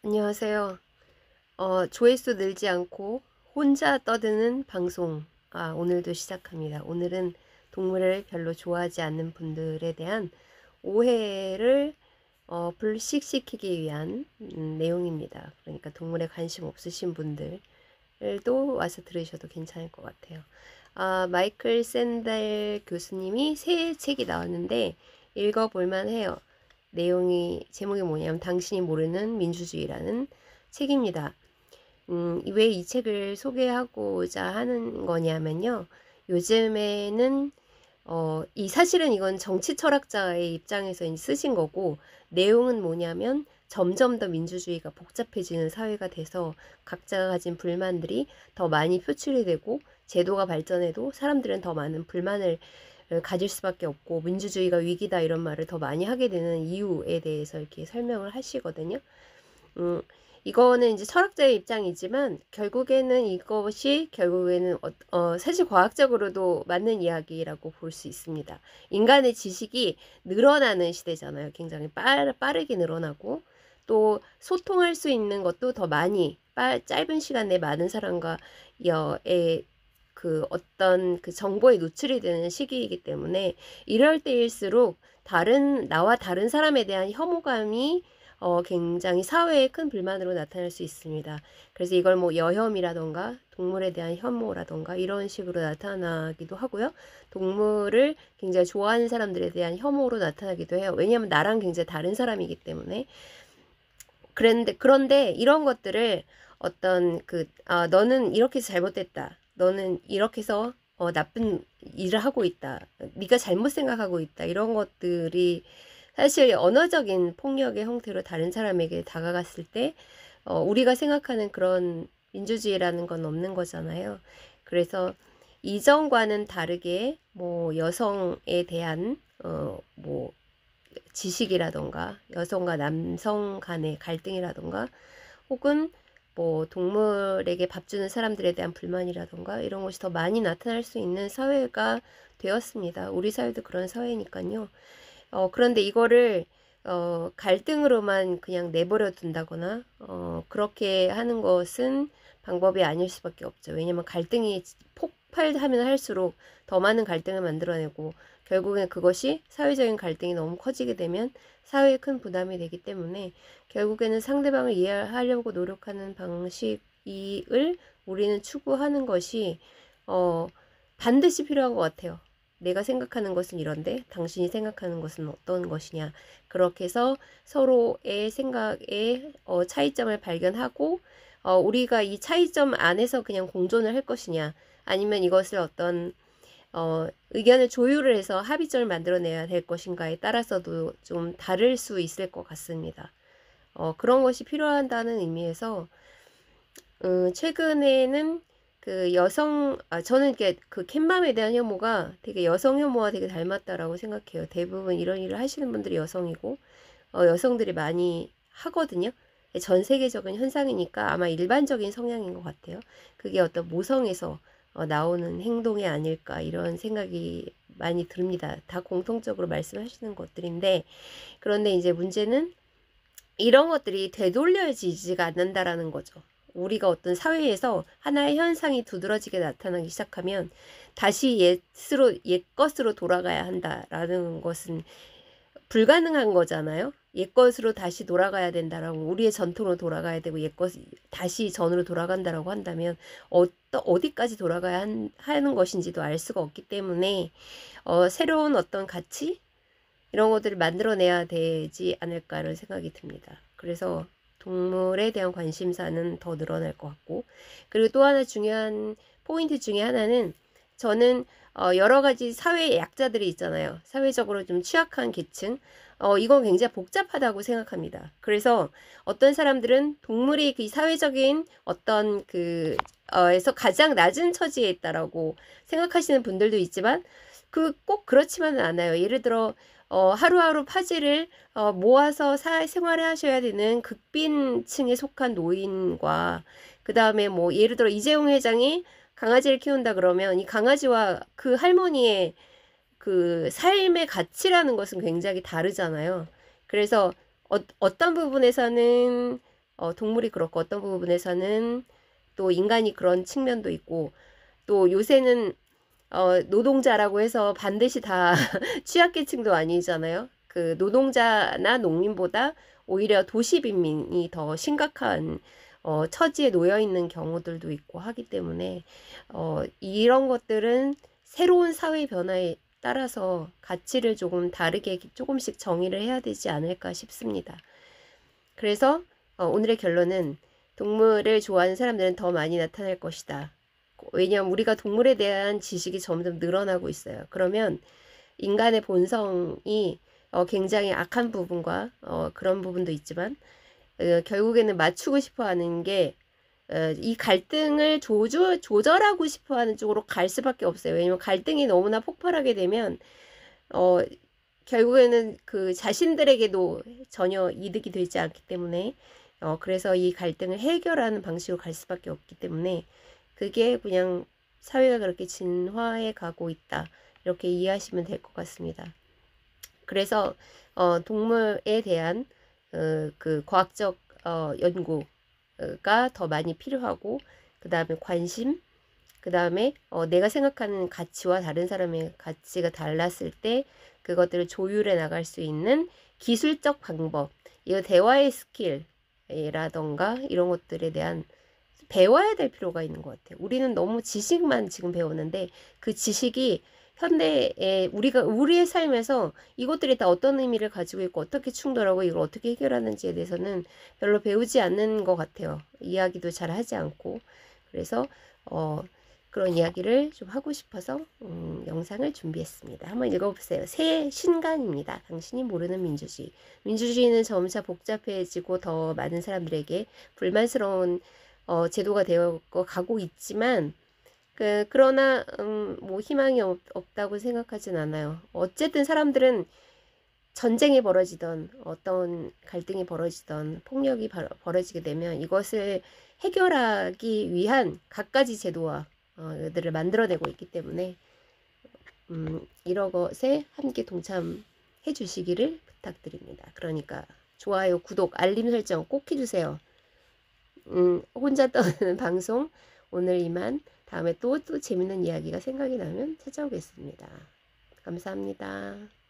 안녕하세요. 조회수 늘지 않고 혼자 떠드는 방송. 오늘도 시작합니다. 오늘은 동물을 별로 좋아하지 않는 분들에 대한 오해를 불식시키기 위한 내용입니다. 그러니까 동물에 관심 없으신 분들도 와서 들으셔도 괜찮을 것 같아요. 마이클 샌델 교수님이 새 책이 나왔는데 읽어볼만 해요. 제목이 뭐냐면 당신이 모르는 민주주의라는 책입니다. 왜 이 책을 소개하고자 하는 거냐면요. 요즘에는 사실은 이건 정치 철학자의 입장에서 쓰신 거고, 내용은 뭐냐면 점점 더 민주주의가 복잡해지는 사회가 돼서 각자가 가진 불만들이 더 많이 표출이 되고, 제도가 발전해도 사람들은 더 많은 불만을 가질 수밖에 없고, 민주주의가 위기다 이런 말을 더 많이 하게 되는 이유에 대해서 이렇게 설명을 하시거든요. 음, 이거는 이제 철학자의 입장이지만 결국에는 사실 과학적으로도 맞는 이야기라고 볼 수 있습니다. 인간의 지식이 늘어나는 시대잖아요. 굉장히 빠르게 늘어나고 또 소통할 수 있는 것도 더 많이 짧은 시간 내에 많은 사람과 의 그 어떤 그 정보에 노출이 되는 시기이기 때문에 이럴 때일수록 나와 다른 사람에 대한 혐오감이 굉장히 사회에 큰 불만으로 나타날 수 있습니다. 그래서 이걸 뭐 여혐이라던가 동물에 대한 혐오라던가 이런 식으로 나타나기도 하고요. 동물을 굉장히 좋아하는 사람들에 대한 혐오로 나타나기도 해요. 왜냐하면 나랑 굉장히 다른 사람이기 때문에. 그런데 이런 것들을 너는 이렇게 해서 잘못됐다. 너는 이렇게 해서 나쁜 일을 하고 있다. 네가 잘못 생각하고 있다. 이런 것들이 사실 언어적인 폭력의 형태로 다른 사람에게 다가갔을 때 우리가 생각하는 그런 민주주의라는 건 없는 거잖아요. 그래서 이전과는 다르게 뭐 여성에 대한 뭐 지식이라던가 여성과 남성 간의 갈등이라던가 혹은 뭐 동물에게 밥 주는 사람들에 대한 불만이라던가 이런 것이 더 많이 나타날 수 있는 사회가 되었습니다. 우리 사회도 그런 사회니까요. 그런데 이거를 갈등으로만 그냥 내버려 둔다거나 그렇게 하는 것은 방법이 아닐 수밖에 없죠. 왜냐면 갈등이 폭발하면 할수록 더 많은 갈등을 만들어내고 결국엔 그것이 사회적인 갈등이 너무 커지게 되면 사회에 큰 부담이 되기 때문에 결국에는 상대방을 이해하려고 노력하는 방식을 우리는 추구하는 것이 반드시 필요한 것 같아요. 내가 생각하는 것은 이런데 당신이 생각하는 것은 어떤 것이냐. 그렇게 해서 서로의 생각의 차이점을 발견하고 우리가 이 차이점 안에서 그냥 공존을 할 것이냐. 아니면 이것을 의견을 조율을 해서 합의점을 만들어내야 될 것인가에 따라서도 좀 다를 수 있을 것 같습니다. 그런 것이 필요하다는 의미에서 최근에는 저는 이게 그 캣맘에 대한 혐오가 되게 여성 혐오와 되게 닮았다라고 생각해요. 대부분 이런 일을 하시는 분들이 여성이고, 여성들이 많이 하거든요. 전 세계적인 현상이니까 아마 일반적인 성향인 것 같아요. 그게 어떤 모성에서 나오는 행동이 아닐까 이런 생각이 많이 듭니다. 다 공통적으로 말씀하시는 것들인데, 그런데 이제 문제는 이런 것들이 되돌려지지가 않는다라는 거죠. 우리가 어떤 사회에서 하나의 현상이 두드러지게 나타나기 시작하면 다시 옛것으로 돌아가야 한다라는 것은 불가능한 거잖아요. 옛것으로 다시 돌아가야 된다라고 우리의 전통으로 돌아가야 되고 다시 전으로 돌아간다라고 한다면 어디까지 돌아가야 하는 것인지도 알 수가 없기 때문에 새로운 어떤 가치 이런 것들을 만들어내야 되지 않을까라는 생각이 듭니다. 그래서 동물에 대한 관심사는 더 늘어날 것 같고, 그리고 또 하나 중요한 포인트 중에 하나는 저는 여러 가지 사회의 약자들이 있잖아요. 사회적으로 좀 취약한 계층. 이건 굉장히 복잡하다고 생각합니다. 그래서 어떤 사람들은 동물이 그 사회적인 에서 가장 낮은 처지에 있다라고 생각하시는 분들도 있지만, 꼭 그렇지만은 않아요. 예를 들어, 하루하루 파지를 모아서 생활을 하셔야 되는 극빈층에 속한 노인과 그 다음에 뭐 예를 들어 이재용 회장이 강아지를 키운다 그러면 이 강아지와 그 할머니의 그 삶의 가치라는 것은 굉장히 다르잖아요. 그래서 어떤 부분에서는 동물이 그렇고 어떤 부분에서는 또 인간이 그런 측면도 있고 또 요새는 노동자라고 해서 반드시 다 취약계층도 아니잖아요. 그 노동자나 농민보다 오히려 도시 빈민이 더 심각한 처지에 놓여 있는 경우들도 있고 하기 때문에 이런 것들은 새로운 사회 변화에 따라서 가치를 조금 다르게 조금씩 정의를 해야 되지 않을까 싶습니다. 그래서 오늘의 결론은 동물을 좋아하는 사람들은 더 많이 나타날 것이다. 왜냐하면 우리가 동물에 대한 지식이 점점 늘어나고 있어요. 그러면 인간의 본성이 굉장히 악한 부분과 그런 부분도 있지만 결국에는 맞추고 싶어 하는 게 이 갈등을 조절하고 싶어 하는 쪽으로 갈 수밖에 없어요. 왜냐면 갈등이 너무나 폭발하게 되면 어, 결국에는 그 자신들에게도 전혀 이득이 되지 않기 때문에 그래서 이 갈등을 해결하는 방식으로 갈 수밖에 없기 때문에 그게 그냥 사회가 그렇게 진화해 가고 있다. 이렇게 이해하시면 될 것 같습니다. 그래서 동물에 대한 그 과학적 연구가 더 많이 필요하고 그 다음에 관심, 그 다음에 내가 생각하는 가치와 다른 사람의 가치가 달랐을 때 그것들을 조율해 나갈 수 있는 기술적 방법, 이 대화의 스킬이라던가 이런 것들에 대한 배워야 될 필요가 있는 것 같아요. 우리는 너무 지식만 지금 배우는데 그 지식이 현대에 우리의 삶에서 이것들이 다 어떤 의미를 가지고 있고 어떻게 충돌하고 이걸 어떻게 해결하는지에 대해서는 별로 배우지 않는 것 같아요. 이야기도 잘 하지 않고. 그래서 그런 이야기를 좀 하고 싶어서 영상을 준비했습니다. 한번 읽어보세요. 새 신간입니다. 당신이 모르는 민주주의. 민주주의는 점차 복잡해지고 더 많은 사람들에게 불만스러운 제도가 되어 가고 있지만 그러나 뭐 희망이 없다고 생각하진 않아요. 어쨌든 사람들은 전쟁이 벌어지던 어떤 갈등이 벌어지던 폭력이 벌어지게 되면 이것을 해결하기 위한 갖가지 제도와 들을 만들어내고 있기 때문에 이런 것에 함께 동참해 주시기를 부탁드립니다. 그러니까 좋아요, 구독, 알림 설정 꼭 해주세요. 혼자 떠드는 방송 오늘 이만. 다음에 또 재밌는 이야기가 생각이 나면 찾아오겠습니다. 감사합니다.